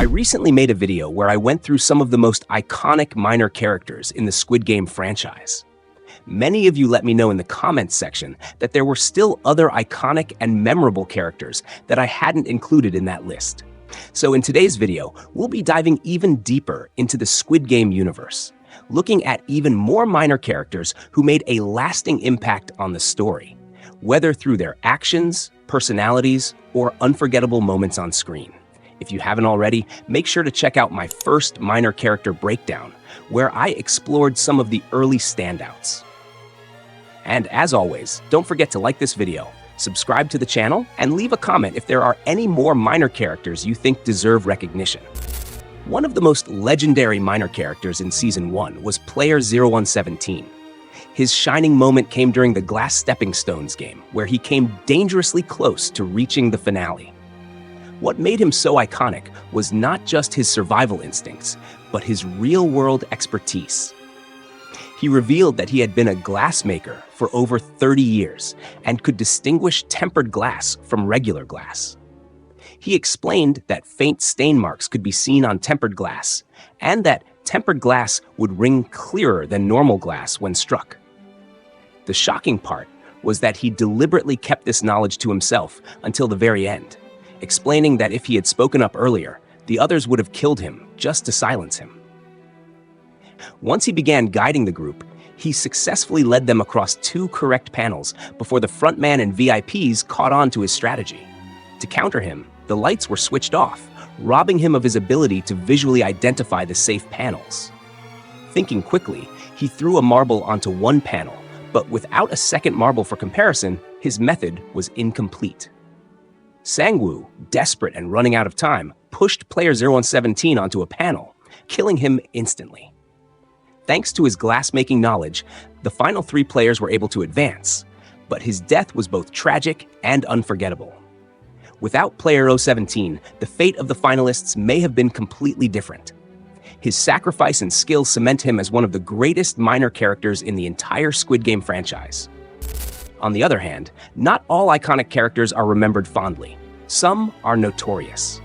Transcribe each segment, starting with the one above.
I recently made a video where I went through some of the most iconic minor characters in the Squid Game franchise. Many of you let me know in the comments section that there were still other iconic and memorable characters that I hadn't included in that list. So in today's video, we'll be diving even deeper into the Squid Game universe, looking at even more minor characters who made a lasting impact on the story, whether through their actions, personalities, or unforgettable moments on screen. If you haven't already, make sure to check out my first minor character breakdown, where I explored some of the early standouts. And as always, don't forget to like this video, subscribe to the channel, and leave a comment if there are any more minor characters you think deserve recognition. One of the most legendary minor characters in Season 1 was Player 0117. His shining moment came during the Glass Stepping Stones game, where he came dangerously close to reaching the finale. What made him so iconic was not just his survival instincts, but his real-world expertise. He revealed that he had been a glassmaker for over 30 years and could distinguish tempered glass from regular glass. He explained that faint stain marks could be seen on tempered glass, and that tempered glass would ring clearer than normal glass when struck. The shocking part was that he deliberately kept this knowledge to himself until the very end, explaining that if he had spoken up earlier, the others would have killed him just to silence him. Once he began guiding the group, he successfully led them across 2 correct panels before the frontman and VIPs caught on to his strategy. To counter him, the lights were switched off, robbing him of his ability to visually identify the safe panels. Thinking quickly, he threw a marble onto one panel, but without a second marble for comparison, his method was incomplete. Sangwoo, desperate and running out of time, pushed Player 0117 onto a panel, killing him instantly. Thanks to his glass-making knowledge, the final 3 players were able to advance, but his death was both tragic and unforgettable. Without Player 017, the fate of the finalists may have been completely different. His sacrifice and skill cement him as one of the greatest minor characters in the entire Squid Game franchise. On the other hand, not all iconic characters are remembered fondly. Some are notorious.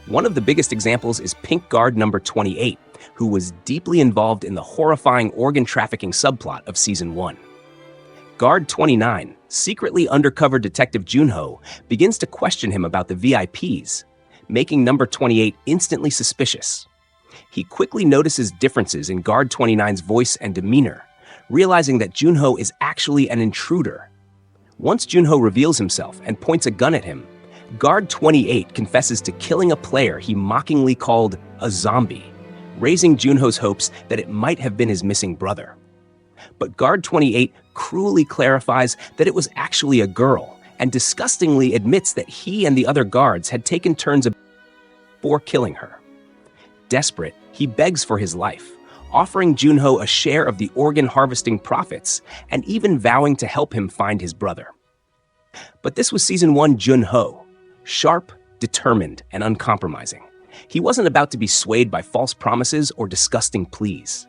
One of the biggest examples is Pink Guard number 28, who was deeply involved in the horrifying organ trafficking subplot of Season 1. Guard 29, secretly undercover Detective Junho, begins to question him about the VIPs, making number 28 instantly suspicious. He quickly notices differences in Guard 29's voice and demeanor, realizing that Junho is actually an intruder. Once Junho reveals himself and points a gun at him, Guard 28 confesses to killing a player he mockingly called a zombie, raising Junho's hopes that it might have been his missing brother. But Guard 28 cruelly clarifies that it was actually a girl, and disgustingly admits that he and the other guards had taken turns before killing her. Desperate, he begs for his life, offering Junho a share of the organ harvesting profits, and even vowing to help him find his brother. But this was Season 1 Junho, sharp, determined, and uncompromising. He wasn't about to be swayed by false promises or disgusting pleas.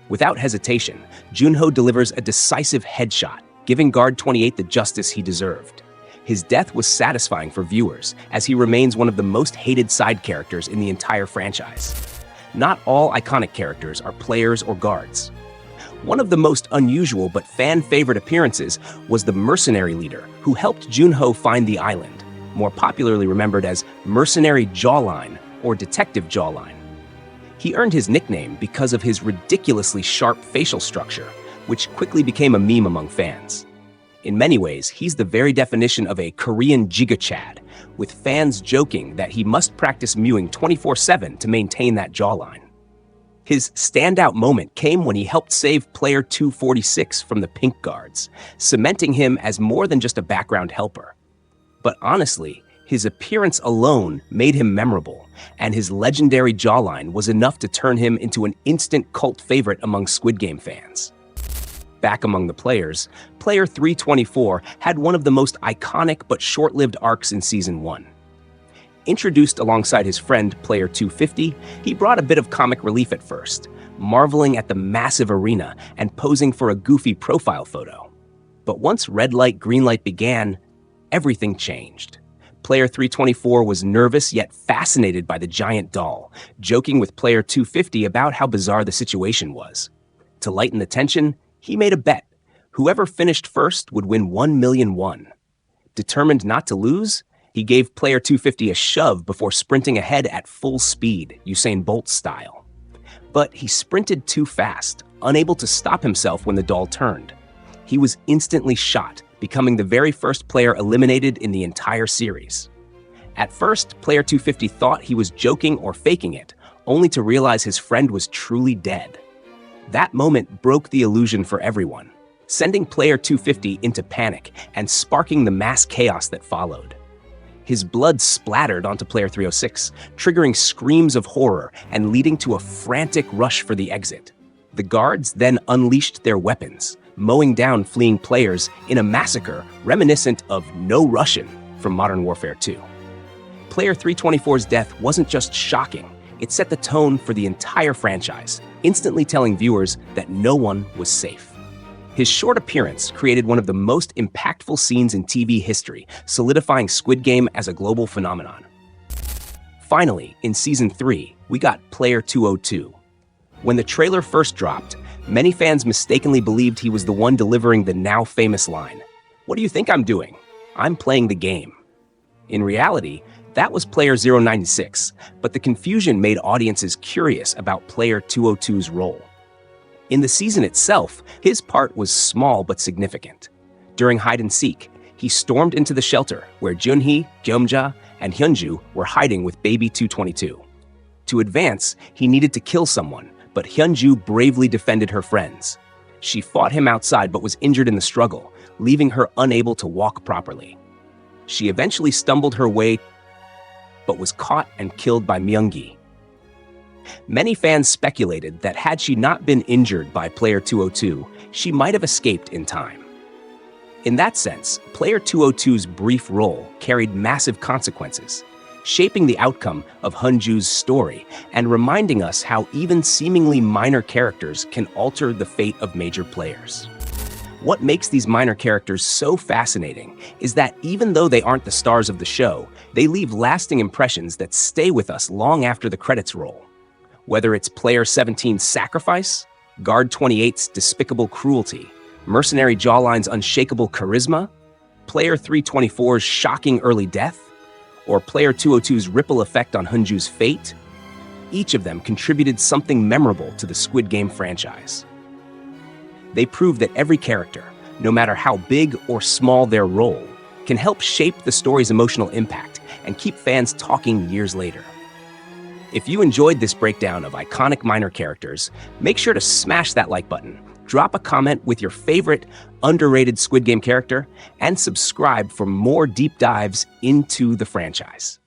Without hesitation, Junho delivers a decisive headshot, giving Guard 28 the justice he deserved. His death was satisfying for viewers, as he remains one of the most hated side characters in the entire franchise. Not all iconic characters are players or guards. One of the most unusual but fan-favorite appearances was the Mercenary leader, who helped Junho find the island, more popularly remembered as Mercenary Jawline or Detective Jawline. He earned his nickname because of his ridiculously sharp facial structure, which quickly became a meme among fans. In many ways, he's the very definition of a Korean giga-chad, with fans joking that he must practice mewing 24/7 to maintain that jawline. His standout moment came when he helped save Player 246 from the Pink Guards, cementing him as more than just a background helper. But honestly, his appearance alone made him memorable, and his legendary jawline was enough to turn him into an instant cult favorite among Squid Game fans. Back among the players, Player 324 had one of the most iconic but short-lived arcs in Season 1. Introduced alongside his friend Player 250, he brought a bit of comic relief at first, marveling at the massive arena and posing for a goofy profile photo. But once red light, green light began, everything changed. Player 324 was nervous yet fascinated by the giant doll, joking with Player 250 about how bizarre the situation was. To lighten the tension, he made a bet. Whoever finished first would win 1,000,000 won. Determined not to lose, he gave Player 250 a shove before sprinting ahead at full speed, Usain Bolt style. But he sprinted too fast, unable to stop himself when the doll turned. He was instantly shot, becoming the very first player eliminated in the entire series. At first, Player 250 thought he was joking or faking it, only to realize his friend was truly dead. That moment broke the illusion for everyone, sending Player 250 into panic and sparking the mass chaos that followed. His blood splattered onto Player 306, triggering screams of horror and leading to a frantic rush for the exit. The guards then unleashed their weapons, mowing down fleeing players in a massacre reminiscent of No Russian from Modern Warfare 2. Player 324's death wasn't just shocking, it set the tone for the entire franchise, instantly telling viewers that no one was safe. His short appearance created one of the most impactful scenes in TV history, solidifying Squid Game as a global phenomenon. Finally, in Season 3, we got Player 202. When the trailer first dropped, many fans mistakenly believed he was the one delivering the now famous line, "What do you think I'm doing? I'm playing the game." In reality, that was Player 096, but the confusion made audiences curious about Player 202's role. In the season itself, his part was small but significant. During hide and seek, he stormed into the shelter where Junhee, Gyeomja, and Hyunju were hiding with baby 222. To advance, he needed to kill someone, but Hyunju bravely defended her friends. She fought him outside but was injured in the struggle, leaving her unable to walk properly. She eventually stumbled her way but was caught and killed by Myung-gi. Many fans speculated that had she not been injured by Player 202, she might have escaped in time. In that sense, Player 202's brief role carried massive consequences, shaping the outcome of Hyunju's story and reminding us how even seemingly minor characters can alter the fate of major players. What makes these minor characters so fascinating is that even though they aren't the stars of the show, they leave lasting impressions that stay with us long after the credits roll. Whether it's Player 17's sacrifice, Guard 28's despicable cruelty, Mercenary Jawline's unshakable charisma, Player 324's shocking early death, or Player 202's ripple effect on Hyunju's fate, each of them contributed something memorable to the Squid Game franchise. They prove that every character, no matter how big or small their role, can help shape the story's emotional impact and keep fans talking years later. If you enjoyed this breakdown of iconic minor characters, make sure to smash that like button, drop a comment with your favorite underrated Squid Game character, and subscribe for more deep dives into the franchise.